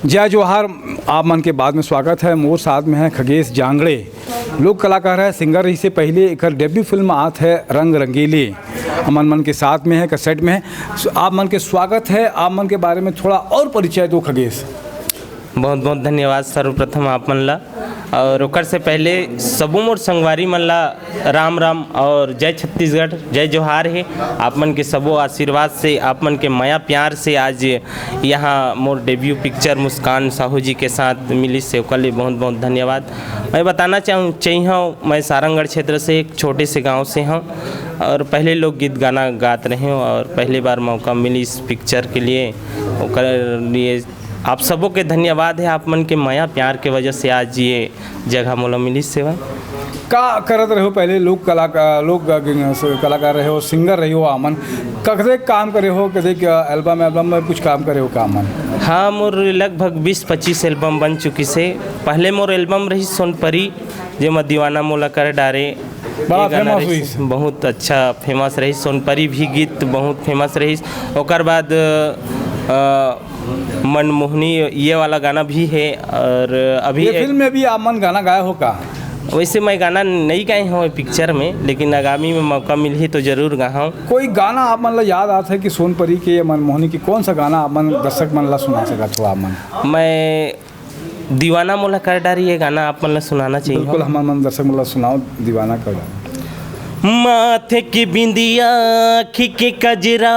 जय जोहार। आप मन के बाद में स्वागत है। मोर साथ में है खगेश जांगड़े, लोक कलाकार है, सिंगर रही से पहले एक डेब्यू फिल्म आत है रंग रंगीले, अमन मन के साथ में है, कैसेट में है। आप मन के स्वागत है। आप मन के बारे में थोड़ा और परिचय दो खगेश। बहुत बहुत धन्यवाद सर्वप्रथम आप मन ला, और ओकर से पहले सबो मोर संगवारी मन ला राम राम और जय छत्तीसगढ़, जय जोहार है। आप मन के सबो आशीर्वाद से, आप मन के माया प्यार से आज यहाँ मोर डेब्यू पिक्चर मुस्कान साहू जी के साथ मिली से ओकर लिए बहुत बहुत धन्यवाद। मैं बताना चाहिए मैं सारंगढ़ क्षेत्र से एक छोटे से गांव से हूँ और पहले लोग गीत गाना गाते रहे और पहली बार मौका मिली इस पिक्चर के लिए। ओकर लिए आप सबों के धन्यवाद है। आप मन के माया प्यार के वजह से आज ये जगह मोला मिली सेवा। का करत रहे हो पहले? लोक कलाकार रहे हो, सिंगर रहे हो। आमन कदे काम करे हो, कदे एल्बम में कुछ काम करे हो का आमन? हाँ, मोर लगभग 20-25 एल्बम बन चुकी से। पहले मोर एल्बम रही सोनपरी जेमा दीवाना मोला कर डारे, बड़ा फेमस हुई, बहुत अच्छा फेमस रही। सोनपरी भी गीत बहुत फेमस रही। ओकर बाद मनमोहनी ये वाला गाना भी है। और अभी ये फिल्म में भी आप मन गाना गाए हो का? वैसे मैं गाना नहीं गाए हूँ पिक्चर में, लेकिन आगामी में मौका मिली तो ज़रूर गाऊँ। कोई गाना आप मन ला याद आता है कि सोनपरी के या मनमोहनी की कौन सा गाना आप मन दर्शक मन ला सुना सका थोड़ा? आप मन मैं दीवाना मोला कर डारी ये गाना आप मन ला सुनाना चाहिए। बिल्कुल, हमारे मन दर्शक मन ला सुनाओ दीवाना कर डारी। माथे की बिंदिया, आँखी के कजरा,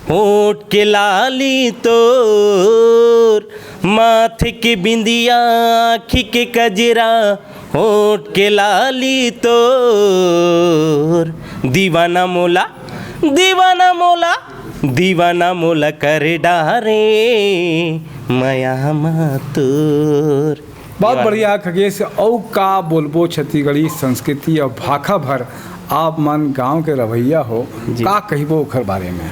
होठ के लाली तोर। माथे की बिंदिया, आँखी के कजरा, होठ के लाली तोर। दीवाना मोला, दीवाना मोला, दीवाना मोला कर डारे माया मातोर। बहुत बढ़िया खगेश। और का बोलबो छत्तीसगढ़ी संस्कृति और भाखा भर आप मन गांव के रवैया हो, का कहिबो ओखर बारे में?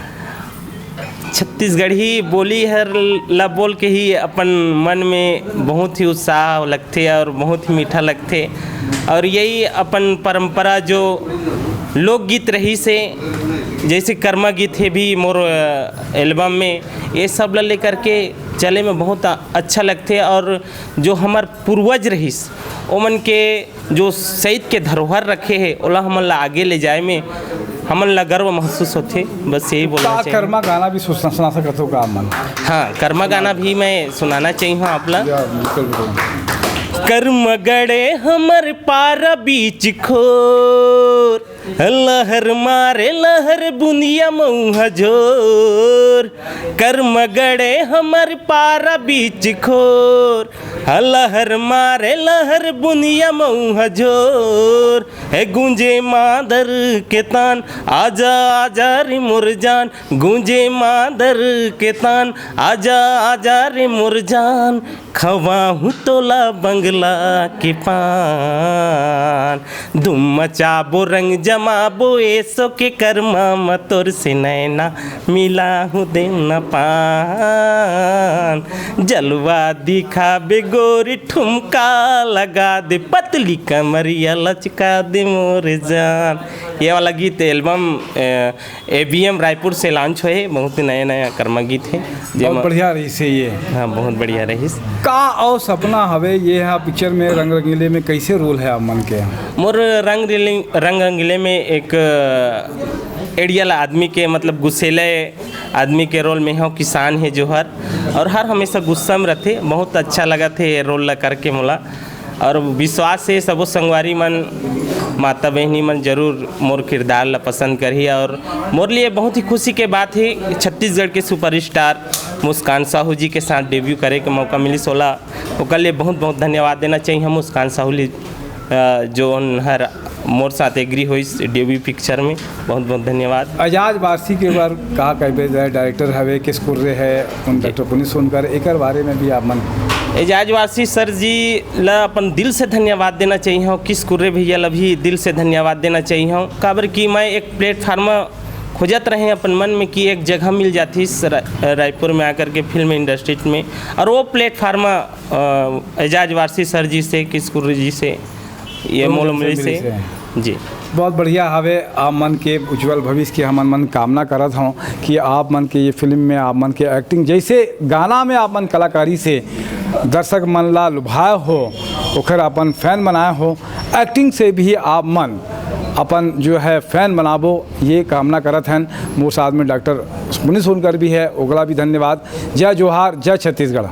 छत्तीसगढ़ी बोली हर ला बोल के ही अपन मन में बहुत ही उत्साह लगते और बहुत ही मीठा लगते। और यही अपन परंपरा जो लोकगीत रही से, जैसे कर्मा गीत है भी मोर एल्बम में, ये सब ला लेकर के चले में बहुत अच्छा लगते। और जो हमार पूर्वज रहीस ओमन के जो शहीद के धरोहर रखे है ओला हमन ला आगे ले जाए में हमन ला गर्व महसूस होते। बस यही बोलना चाहिए। कर्मा गाना भी सुना सकते हो का आप मन? हाँ, कर्मा गाना भी मैं सुनाना चाहिए हूँ आप ला। कर्म गड़े हमर पारा बीच खोर, लहर मारे लहर बुनिया मऊहा जोर। कर्म गड़े हमर पारा बीच खोर, लहर मारे लहर बुनिया मऊहा जोर। है गूंजे मादर के तान, आजा आजा रे मुरजान। गूंजे मादर के तान, आजा आजा रे मुरजान। खवाहूँ तोला बंगला के पान, धूम मचाबो रंग जमाबो ऐसो के कर्मा मतोर से नैना मिला हूँ देना पान। जलवा दिखाबे गोरी ठुमका लगा दे, पतली कमरिया लचका दे मोर जान। ये वाला गीत एल्बम ABM रायपुर से लॉन्च हुए। बहुत ही नया नया कर्मा गीत है। बहुत बढ़िया रही से ये। हाँ, बहुत बढ़िया रही। का और सपना हवे ये है पिक्चर में रंग रंगीले में कैसे रोल है आप मन के? मोर रंग रंगीले में एक एडियल आदमी के, मतलब गुस्सेले आदमी के रोल में हो। किसान है जोहर और हर हमेशा गुस्सा में रहते। बहुत अच्छा लगा थे रोल ला करके मोला, और विश्वास से सबो संगवारी मन, माता बहनी मन जरूर मोर किरदार ला पसंद करी। और मोर लिए बहुत ही खुशी के बात है छत्तीसगढ़ के सुपरस्टार मुस्कान साहू जी के साथ डेब्यू करे के मौका मिली सोला। ओकर लिए बहुत बहुत धन्यवाद देना चाहिए हम मुस्कान साहू ली, जो हर मोर साथ एग्री हुई डेब्यू पिक्चर में। बहुत बहुत धन्यवाद। एजाज वारसी के बार कहा कहबे डायरेक्टर हवे किस कुर्रे है डॉक्टर पुनीत सोनकर, एक बारे में भी आप मन? एजाज वारसी सर जी ला अपन दिल से धन्यवाद देना चाहिए हूँ। किस कुर्रे भैया ला भी दिल से धन्यवाद देना चाहिए हूँ। काबर कि मैं एक प्लेटफार्म खोजत रहे अपन मन में कि एक जगह मिल जाती रायपुर में आकर के फिल्म इंडस्ट्री में, और वो प्लेटफार्म एजाज वारसी सर जी से, किस कुर्रे जी से, ये मोल से जी बहुत बढ़िया हवे। आप मन के उज्जवल भविष्य के हमन मन कामना करत हूँ कि आप मन के ये फिल्म में आप मन के एक्टिंग जैसे गाना में आप मन कलाकारी से दर्शक मन ला लुभाए हो, ओकर अपन फैन बनाए हो, एक्टिंग से भी आप मन अपन जो है फैन बनाबो, ये कामना करत हैं। मोर साथ में डॉक्टर पुनीत सोनकर भी है, ओकरा भी धन्यवाद। जय जोहार, जय छत्तीसगढ़।